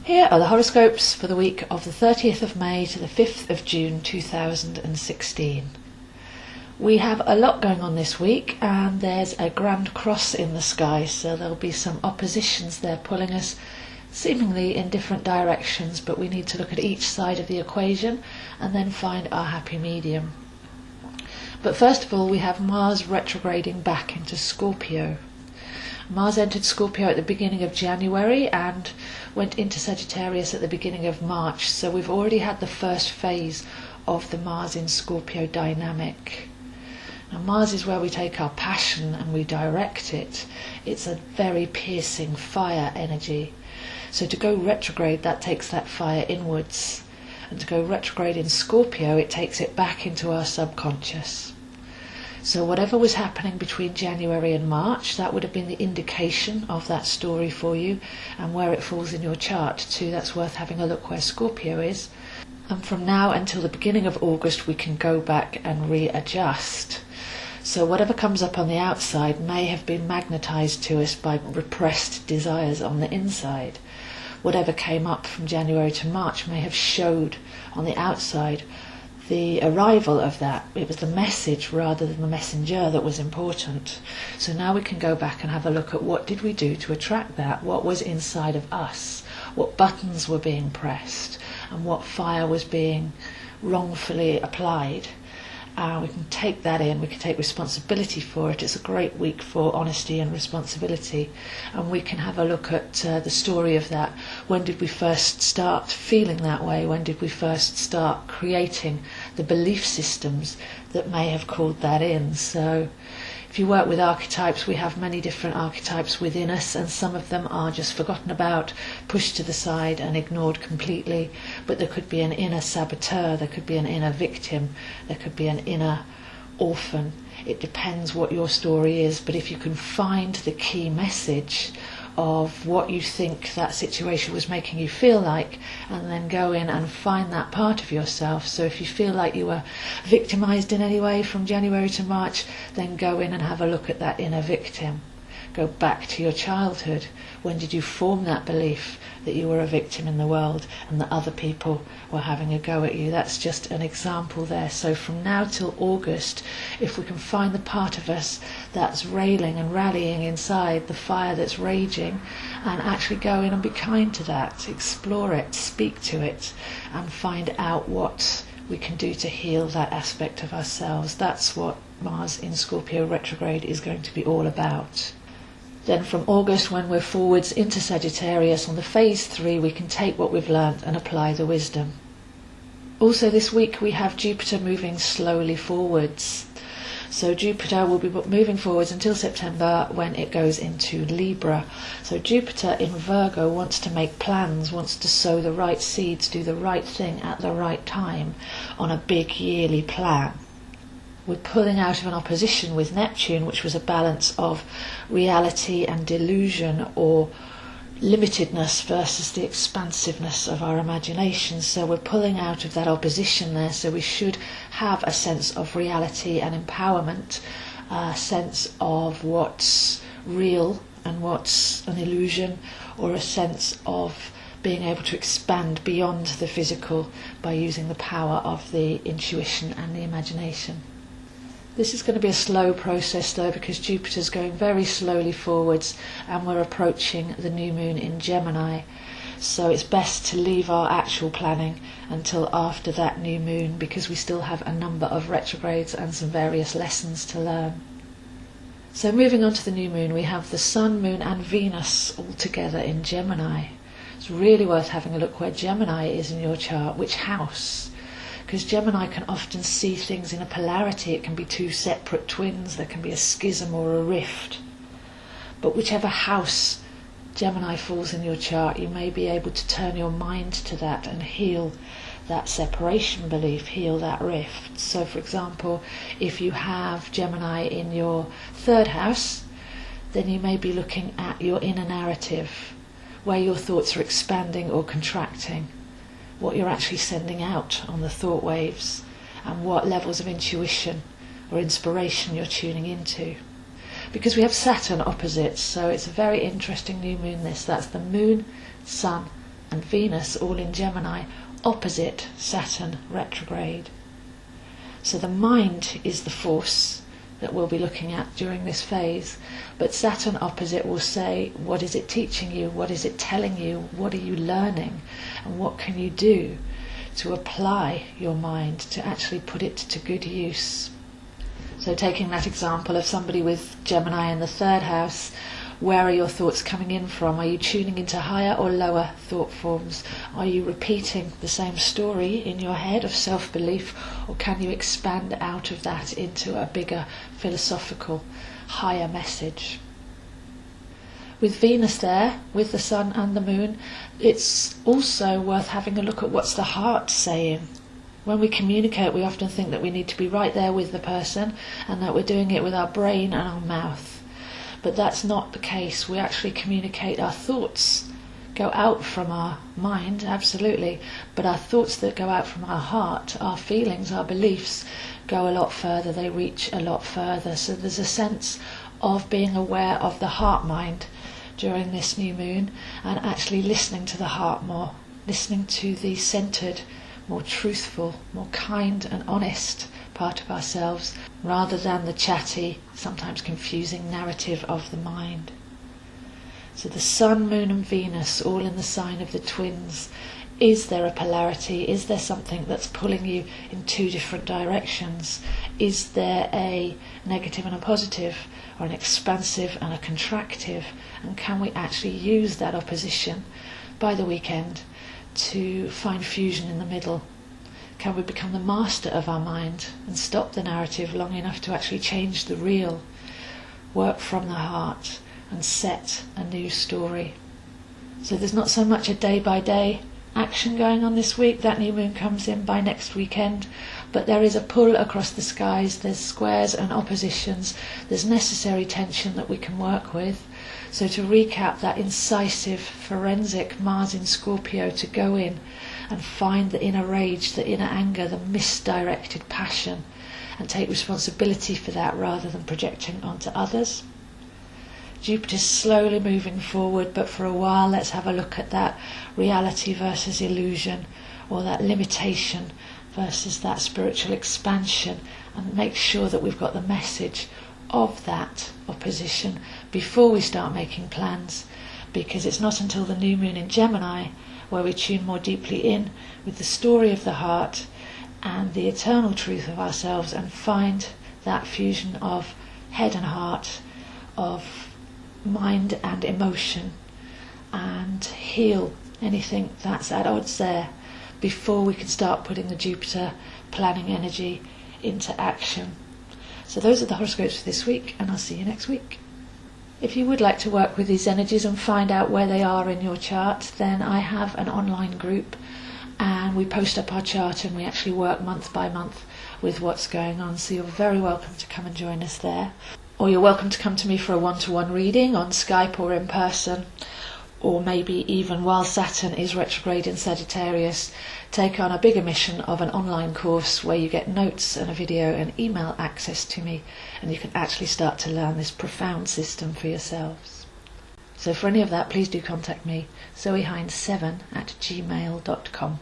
Here are the horoscopes for the week of the 30th of May to the 5th of June 2016. We have a lot going on this week, and there's a grand cross in the sky, so there'll be some oppositions there pulling us seemingly in different directions, but we need to look at each side of the equation and then find our happy medium. But first of all, we have Mars retrograding back into Scorpio. Mars entered Scorpio at the beginning of January and went into Sagittarius at the beginning of March, so we've already had the first phase of the Mars in Scorpio dynamic. Now, Mars is where we take our passion and we direct it. It's a very piercing fire energy. So to go retrograde, that takes that fire inwards. And to go retrograde in Scorpio, it takes it back into our subconscious. So whatever was happening between January and March, that would have been the indication of that story for you and where it falls in your chart too. That's worth having a look where Scorpio is. And from now until the beginning of August, we can go back and readjust. So whatever comes up on the outside may have been magnetized to us by repressed desires on the inside. Whatever came up from January to March may have showed on the outside the arrival of that. It was the message rather than the messenger that was important. So now we can go back and have a look at what did we do to attract that, what was inside of us, what buttons were being pressed, and what fire was being wrongfully applied. We can take that in, we can take responsibility for it. It's a great week for honesty and responsibility, and we can have a look at the story of that. When did we first start feeling that way? When did we first start creating the belief systems that may have called that in? So if you work with archetypes, we have many different archetypes within us, and some of them are just forgotten about, pushed to the side and ignored completely. But there could be an inner saboteur, there could be an inner victim, there could be an inner orphan. It depends what your story is, but if you can find the key message of what you think that situation was making you feel like, and then go in and find that part of yourself. So if you feel like you were victimized in any way from January to March, then go in and have a look at that inner victim. Go back to your childhood. When did you form that belief that you were a victim in the world and that other people were having a go at you? That's just an example there. So from now till August, if we can find the part of us that's railing and rallying inside, the fire that's raging, and actually go in and be kind to that, explore it, speak to it, and find out what we can do to heal that aspect of ourselves. That's what Mars in Scorpio retrograde is going to be all about. Then from August, when we're forwards into Sagittarius on the phase 3, we can take what we've learnt and apply the wisdom. Also this week we have Jupiter moving slowly forwards. So Jupiter will be moving forwards until September, when it goes into Libra. So Jupiter in Virgo wants to make plans, wants to sow the right seeds, do the right thing at the right time on a big yearly plan. We're pulling out of an opposition with Neptune, which was a balance of reality and delusion, or limitedness versus the expansiveness of our imagination. So we're pulling out of that opposition there, so we should have a sense of reality and empowerment, a sense of what's real and what's an illusion, or a sense of being able to expand beyond the physical by using the power of the intuition and the imagination. This is going to be a slow process though, because Jupiter's going very slowly forwards and we're approaching the new moon in Gemini. So it's best to leave our actual planning until after that new moon, because we still have a number of retrogrades and some various lessons to learn. So moving on to the new moon, we have the Sun, Moon and Venus all together in Gemini. It's really worth having a look where Gemini is in your chart, which house. Because Gemini can often see things in a polarity. It can be two separate twins, there can be a schism or a rift. But whichever house Gemini falls in your chart, you may be able to turn your mind to that and heal that separation belief, heal that rift. So for example, if you have Gemini in your 3rd house, then you may be looking at your inner narrative, where your thoughts are expanding or contracting, what you're actually sending out on the thought waves, and what levels of intuition or inspiration you're tuning into. Because we have Saturn opposites, so it's a very interesting new moon this. That's the Moon, Sun and Venus all in Gemini, opposite Saturn retrograde. So the mind is the force that we'll be looking at during this phase, but Saturn opposite will say, what is it teaching you? What is it telling you? What are you learning? And what can you do to apply your mind, to actually put it to good use? So taking that example of somebody with Gemini in the third house, where are your thoughts coming in from? Are you tuning into higher or lower thought forms? Are you repeating the same story in your head of self-belief, or can you expand out of that into a bigger philosophical, higher message? With Venus there, with the Sun and the Moon, it's also worth having a look at what's the heart saying. When we communicate, we often think that we need to be right there with the person and that we're doing it with our brain and our mouth. But that's not the case. We actually communicate. Our thoughts go out from our mind, absolutely, but our thoughts that go out from our heart, our feelings, our beliefs, go a lot further. They reach a lot further. So there's a sense of being aware of the heart mind during this new moon, and actually listening to the heart more, listening to the centered, more truthful, more kind and honest part of ourselves, rather than the chatty, sometimes confusing narrative of the mind. So the Sun, Moon and Venus all in the sign of the Twins. Is there a polarity? Is there something that's pulling you in two different directions? Is there a negative and a positive, or an expansive and a contractive? And can we actually use that opposition by the weekend to find fusion in the middle? Can we become the master of our mind and stop the narrative long enough to actually change the real, work from the heart and set a new story? So there's not so much a day-by-day action going on this week. That new moon comes in by next weekend, but there is a pull across the skies. There's squares and oppositions. There's necessary tension that we can work with. So to recap, that incisive, forensic Mars in Scorpio to go in and find the inner rage, the inner anger, the misdirected passion, and take responsibility for that rather than projecting onto others. Jupiter's slowly moving forward, but for a while let's have a look at that reality versus illusion, or that limitation versus that spiritual expansion, and make sure that we've got the message of that opposition before we start making plans, because it's not until the new moon in Gemini where we tune more deeply in with the story of the heart and the eternal truth of ourselves, and find that fusion of head and heart, of mind and emotion, and heal anything that's at odds there before we can start putting the Jupiter planning energy into action. So those are the horoscopes for this week, and I'll see you next week. If you would like to work with these energies and find out where they are in your chart, then I have an online group, and we post up our chart and we actually work month by month with what's going on. So you're very welcome to come and join us there. Or you're welcome to come to me for a one-to-one reading on Skype or in person, or maybe even while Saturn is retrograde in Sagittarius, take on a bigger mission of an online course where you get notes and a video and email access to me, and you can actually start to learn this profound system for yourselves. So for any of that, please do contact me, zoehines7@gmail.com.